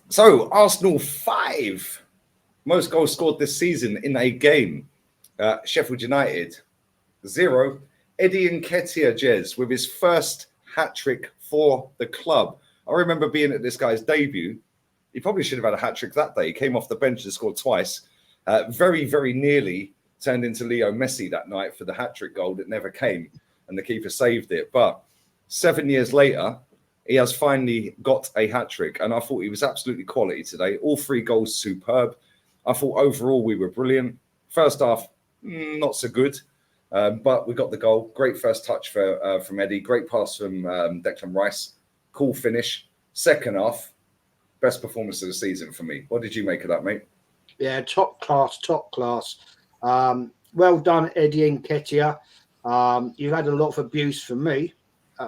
So Arsenal 5, most goals scored this season in a game. Sheffield United 0. Eddie Nketiah, Jez, with his first hat-trick for the club. I remember being at this guy's debut. He probably should have had a hat-trick that day. He came off the bench and scored twice. Very, very nearly turned into Leo Messi that night for the hat-trick goal that never came, and the keeper saved it. But 7 years later, he has finally got a hat-trick, and I thought he was absolutely quality today. All 3 goals superb. I thought overall we were brilliant. First half, not so good. But we got the goal. Great first touch from Eddie. Great pass from Declan Rice. Cool finish. Second half, best performance of the season for me. What did you make of that, mate? Yeah, top class, top class. Well done, Eddie Nketiah. You've had a lot of abuse from me.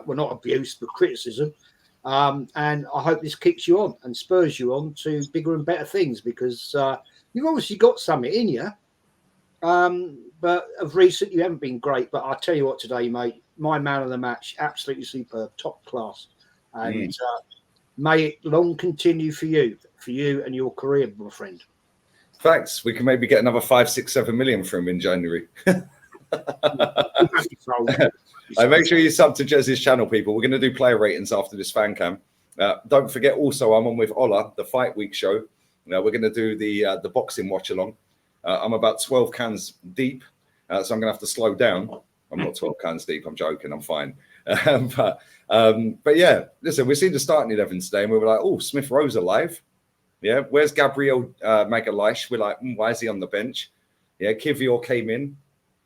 Well, not abuse, but criticism. And I hope this kicks you on and spurs you on to bigger and better things, because you've obviously got something in you. But of recent, you haven't been great. But I'll tell you what today, mate, my man of the match, absolutely superb, top class. And may it long continue for you and your career, my friend. Facts. We can maybe get another 5, 6, 7 million from him in January. Make sure you sub to Jez's channel, people. We're going to do player ratings after this fan cam. Don't forget, also, I'm on with Ola, the Fight Week show. We're going to do the boxing watch along. I'm about 12 cans deep, so I'm going to have to slow down. I'm not 12 cans deep. I'm joking. I'm fine. But yeah, listen, we've seen the starting 11 today, and we were like, oh, Smith Rowe's alive. Yeah, where's Gabriel Magalhaes? We're like, why is he on the bench? Yeah, Kivior came in.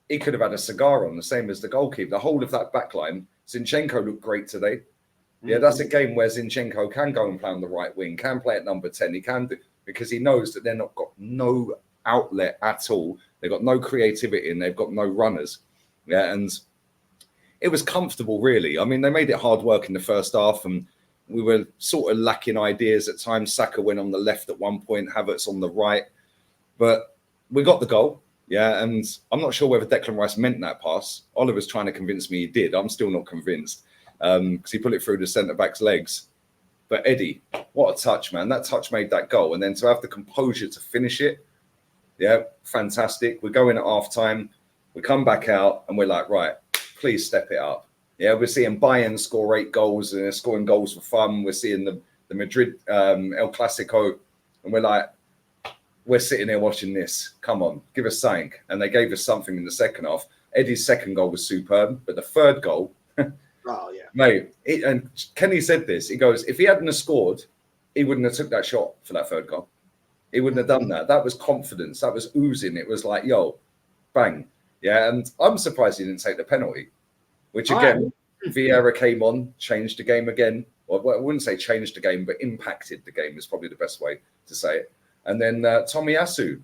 He could have had a cigar on, the same as the goalkeeper. The whole of that back line. Zinchenko looked great today. Yeah, that's a game where Zinchenko can go and play on the right wing, can play at number 10. He can do, because he knows that they're not got no outlet at all. They've got no creativity and they've got no runners. Yeah, and it was comfortable, really. I mean, they made it hard work in the first half, and we were sort of lacking ideas at times. Saka went on the left at one point, Havertz on the right. But we got the goal. Yeah, and I'm not sure whether Declan Rice meant that pass. Oliver's trying to convince me he did. I'm still not convinced, because he put it through the centre-back's legs. But Eddie, what a touch, man. That touch made that goal. And then to have the composure to finish it, yeah, fantastic. We go in at half-time. We come back out, and we're like, right, please step it up. Yeah, we're seeing Bayern score 8 goals, and they're scoring goals for fun. We're seeing the Madrid El Clasico, and we're like, we're sitting here watching this. Come on, give us something. And they gave us something in the second half. Eddie's second goal was superb, but the third goal, oh yeah, mate. And Kenny said this. He goes, if he hadn't have scored, he wouldn't have took that shot for that third goal. He wouldn't have done that. That was confidence. That was oozing. It was like, yo, bang. Yeah, and I'm surprised he didn't take the penalty, which again, Vieira came on, changed the game again. Well, I wouldn't say changed the game, but impacted the game is probably the best way to say it. And then Tomiyasu,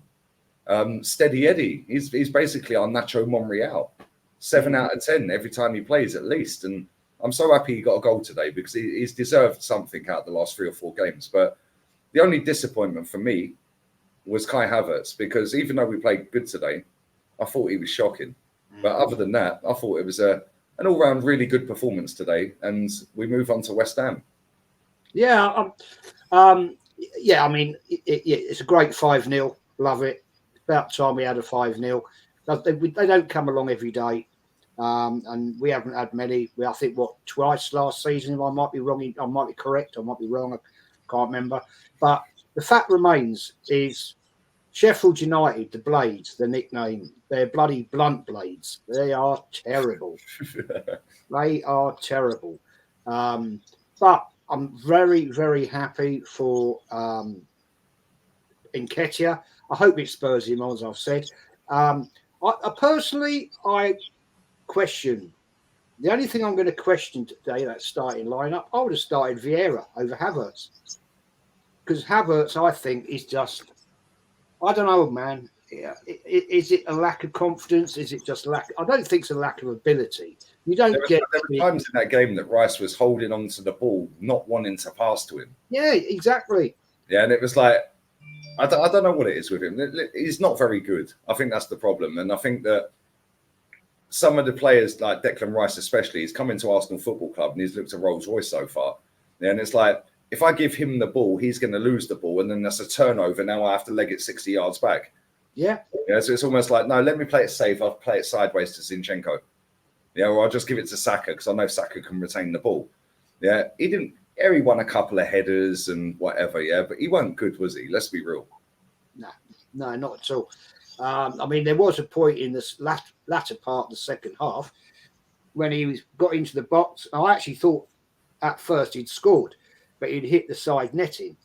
steady Eddie. He's basically our Nacho Monreal. 7 out of 10 every time he plays, at least. And I'm so happy he got a goal today, because he's deserved something out of the last 3 or 4 games. But the only disappointment for me was Kai Havertz, because even though we played good today, I thought he was shocking. But other than that, I thought it was an all-round really good performance today, and we move on to West Ham. Yeah, yeah, I mean, it's a great 5-0. Love it. It's about time we had a 5-0. They don't come along every day, and we haven't had many. I think, twice last season. I might be wrong. I might be correct. I might be wrong. I can't remember. But the fact remains is Sheffield United, the Blades, the nickname, they're bloody blunt blades. They are terrible. They are terrible. But I'm very, very happy for Nketiah. I hope it spurs him on, as I've said. I personally question. The only thing I'm going to question today, that starting lineup, I would have started Vieira over Havertz. Because Havertz, I think, is just, I don't know, man. Is it a lack of confidence? Is it just lack? I don't think it's a lack of ability. You don't get. There were times in that game that Rice was holding on to the ball, not wanting to pass to him. Yeah, exactly. Yeah, and it was like, I don't know what it is with him. He's not very good. I think that's the problem. And I think that some of the players, like Declan Rice especially, he's come into Arsenal Football Club and he's looked at Rolls Royce so far. Yeah, and it's like, if I give him the ball, he's going to lose the ball, and then that's a turnover. Now I have to leg it 60 yards back. Yeah. Yeah. So it's almost like, no, let me play it safe. I'll play it sideways to Zinchenko. Yeah, or I'll just give it to Saka because I know Saka can retain the ball. Yeah, he didn't. Yeah, he won a couple of headers and whatever. Yeah, but he wasn't good, was he? Let's be real. No, not at all. I mean, there was a point in this latter part of the second half when he got into the box. I actually thought at first he'd scored, but he'd hit the side netting,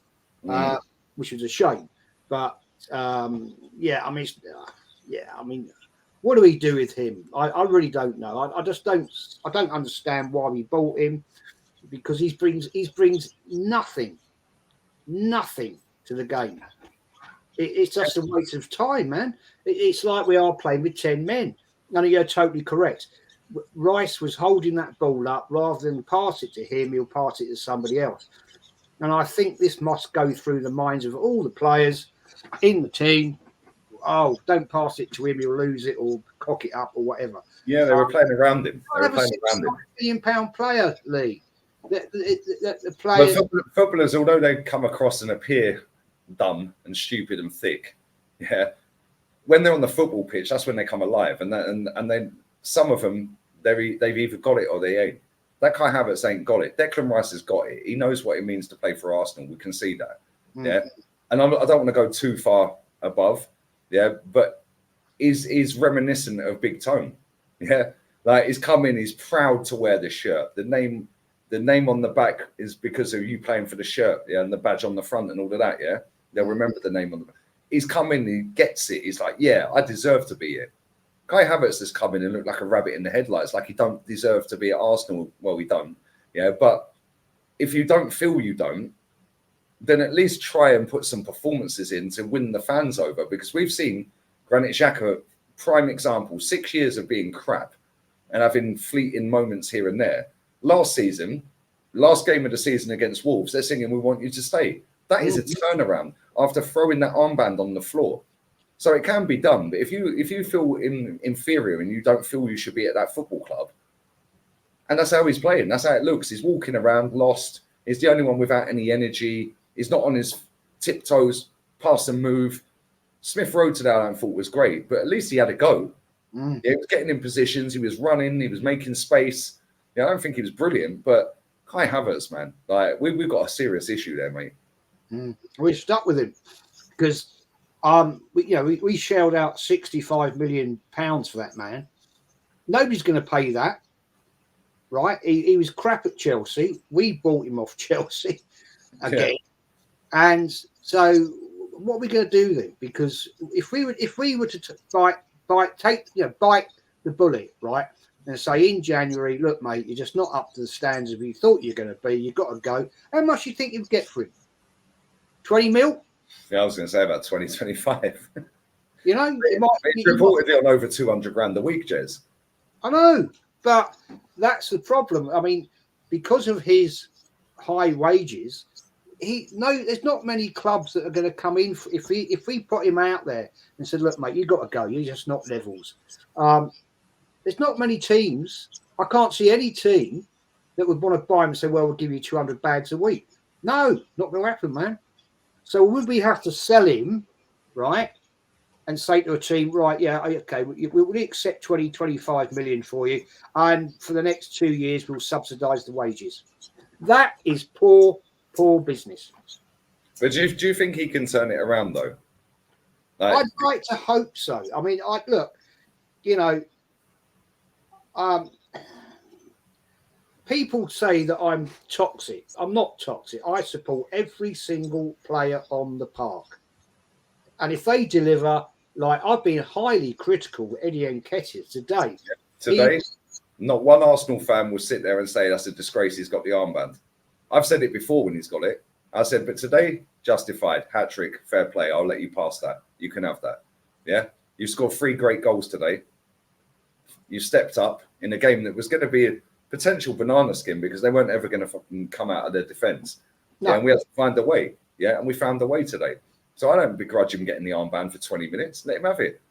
which was a shame. But yeah, I mean, what do we do with him? I really don't know. I just don't. I don't understand why we bought him, because he brings nothing to the game. It's just a waste of time, man. It's like we are playing with 10 men. And you're totally correct. Rice was holding that ball up rather than pass it to him. He'll pass it to somebody else. And I think this must go through the minds of all the players in the team. Oh, don't pass it to him. He'll lose it or cock it up or whatever. Yeah, they were playing around him. They were Have a playing around him. £6 million player, Lee. The players. But footballers, although they come across and appear dumb and stupid and thick, yeah, when they're on the football pitch, that's when they come alive. And then some of them, they've either got it or they ain't. That Kai Havertz ain't got it. Declan Rice has got it. He knows what it means to play for Arsenal. We can see that. Yeah, and I don't want to go too far above. Yeah, but he's reminiscent of Big Tone. Yeah, like he's come in. He's proud to wear the shirt. The name on the back is because of you playing for the shirt. Yeah, and the badge on the front and all of that. Yeah, they'll remember the name on the back. He's come in, he gets it. He's like, yeah, I deserve to be here. Kai Havertz has come in and looked like a rabbit in the headlights, like he don't deserve to be at Arsenal. Well, he don't. Yeah, but if you don't feel you don't, then at least try and put some performances in to win the fans over. Because we've seen Granit Xhaka, prime example, 6 years of being crap and having fleeting moments here and there. Last season, last game of the season against Wolves, they're singing, "We want you to stay." That is a turnaround after throwing that armband on the floor. So it can be done. But if you feel inferior and you don't feel you should be at that football club, and that's how he's playing, that's how it looks. He's walking around lost. He's the only one without any energy. He's not on his tiptoes, pass and move. Smith Rowe today I don't thought was great, but at least he had a go. Yeah, he was getting in positions. He was running. He was making space. Yeah, I don't think he was brilliant, but Kai Havertz, man, like we've got a serious issue there, mate. We're stuck with him because we shelled out £65 million for that man. Nobody's going to pay that, right? He was crap at Chelsea. We bought him off Chelsea again, and so what are we going to do then? Because if we were to bite the bullet, right, and say in January, look, mate, you're just not up to the standards we thought you're going to be. You've got to go. How much do you think you'd get for him? 20 mil? Yeah, I was going to say about 20, 25. You know, it's reportedly on over 200 grand a week, Jez. I know, but that's the problem. I mean, because of his high wages, there's not many clubs that are going to come in. If we put him out there and said, look, mate, you got to go. You're just not levels. There's not many teams. I can't see any team that would want to buy him and say, well, we'll give you 200 bags a week. No, not going to happen, man. So would we have to sell him, right, and say to a team, right, yeah, okay, we'll accept 20, 25 million for you, and for the next 2 years, we'll subsidise the wages. That is poor business. But do you think he can turn it around, though? I'd like to hope so. I mean, people say that I'm toxic. I'm not toxic. I support every single player on the park. And if they deliver, like I've been highly critical with Eddie Nketiah today. Today, not one Arsenal fan will sit there and say that's a disgrace he's got the armband. I've said it before when he's got it. I said, but today, justified, hat-trick, fair play. I'll let you pass that. You can have that. Yeah? You scored 3 great goals today. You stepped up in a game that was going to be a potential banana skin because they weren't ever going to fucking come out of their defence. No. Yeah, and we had to find a way. Yeah, and we found a way today. So I don't begrudge him getting the armband for 20 minutes. Let him have it.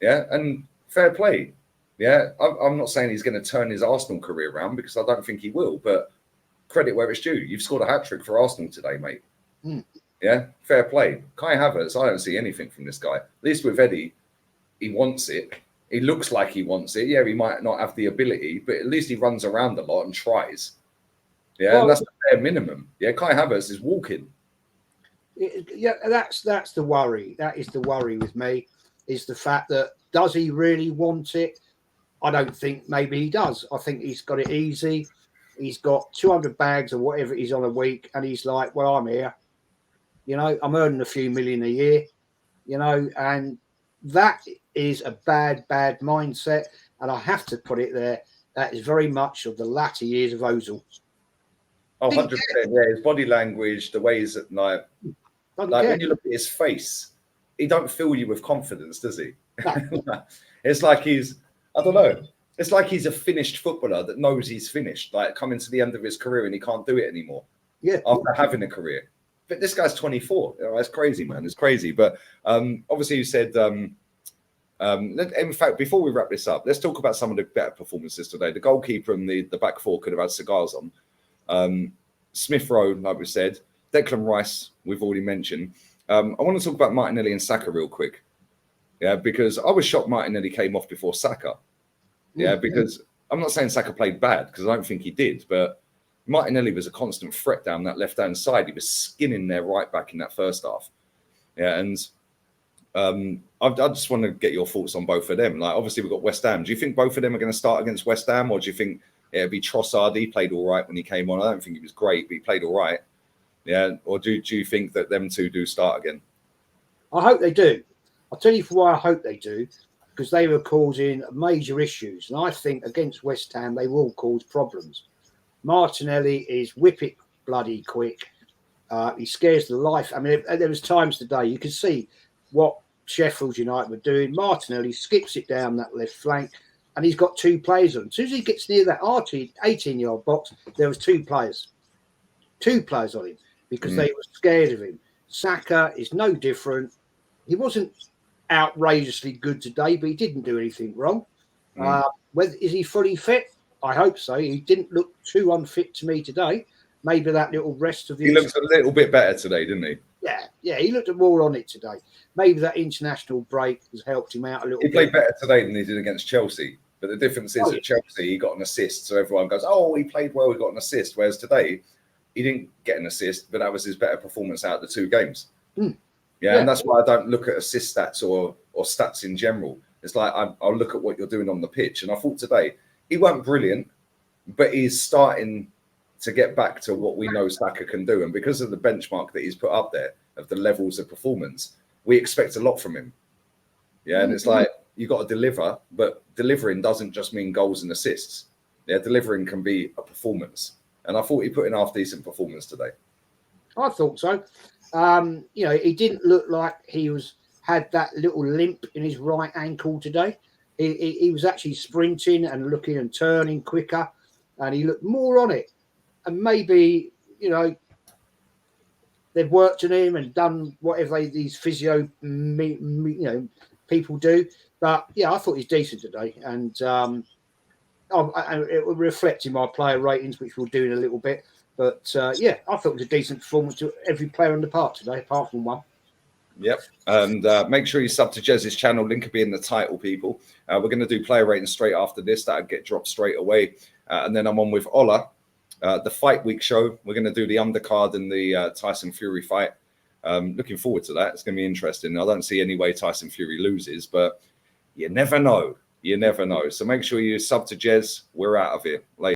Yeah, and fair play. Yeah, I'm not saying he's going to turn his Arsenal career around because I don't think he will. But credit where it's due. You've scored a hat-trick for Arsenal today, mate. Yeah, fair play. Kai Havertz, I don't see anything from this guy. At least with Eddie, he wants it. He looks like he wants it. Yeah, he might not have the ability, but at least he runs around a lot and tries. Yeah, well, and that's the bare minimum. Yeah, Kai Havertz is walking. Yeah, that's the worry. That is the worry with me, is the fact that, does he really want it? I don't think maybe he does. I think he's got it easy. He's got 200 bags or whatever he's on a week, and he's like, well, I'm here. You know, I'm earning a few million a year, you know, and that is a bad mindset. And I have to put it there, that is very much of the latter years of Ozil. Oh, 100%. Yeah, his body language, the ways that, like when you look at his face, he don't fill you with confidence, does he? No. It's like he's, I don't know. It's like he's a finished footballer that knows he's finished, like coming to the end of his career and he can't do it anymore. Yeah. After having a career. But this guy's 24. You know, that's crazy, man. It's crazy. But obviously you said, in fact, before we wrap this up, let's talk about some of the better performances today. The goalkeeper and the back four could have had cigars on. Smith Rowe, like we said. Declan Rice, we've already mentioned. I want to talk about Martinelli and Saka real quick. Yeah, because I was shocked Martinelli came off before Saka. Yeah, because I'm not saying Saka played bad, because I don't think he did, but Martinelli was a constant threat down that left-hand side. He was skinning their right back in that first half. Yeah, and I just want to get your thoughts on both of them. Like, obviously, we've got West Ham. Do you think both of them are going to start against West Ham, or do you think it'll be Trossard? He played all right when he came on. I don't think he was great, but he played all right. Yeah, or do you think that them two do start again? I hope they do. I'll tell you why I hope they do, because they were causing major issues. And I think against West Ham, they will cause problems. Martinelli is whippet bloody quick. He scares the life. I mean, there was times today you could see what Sheffield United were doing. Martinelli skips it down that left flank, and he's got two players on. As soon as he gets near that 18-yard box, there was two players on him, because they were scared of him. Saka is no different. He wasn't outrageously good today, but he didn't do anything wrong. Is he fully fit? I hope so. He didn't look too unfit to me today. Maybe that little rest of the... He looked a little bit better today, didn't he? Yeah, he looked more on it today. Maybe that international break has helped him out a little bit. He played better today than he did against Chelsea. But the difference is at Chelsea, he got an assist. So everyone goes, oh, he played well, he got an assist. Whereas today, he didn't get an assist, but that was his better performance out of the two games. Yeah, and that's why I don't look at assist stats or stats in general. It's like I'll look at what you're doing on the pitch. And I thought today, he weren't brilliant, but he's starting to get back to what we know Saka can do. And because of the benchmark that he's put up there of the levels of performance, we expect a lot from him. Yeah, and it's like, you got to deliver, but delivering doesn't just mean goals and assists. Yeah, delivering can be a performance. And I thought he put in a half decent performance today. I thought so. You know, he didn't look like he had that little limp in his right ankle today. He was actually sprinting and looking and turning quicker, and he looked more on it. And maybe, you know, they've worked on him and done whatever these physio, people do. But yeah, I thought he's decent today, and it will reflect in my player ratings, which we'll do in a little bit. But yeah, I thought it was a decent performance to every player on the park today, apart from one. Yep. And make sure you sub to Jez's channel. Link will be in the title, people. We're going to do player ratings straight after this. That'll get dropped straight away. And then I'm on with Ola, the Fight Week show. We're going to do the undercard and the Tyson Fury fight. Looking forward to that. It's going to be interesting. I don't see any way Tyson Fury loses, but you never know. You never know. So make sure you sub to Jez. We're out of here. Later.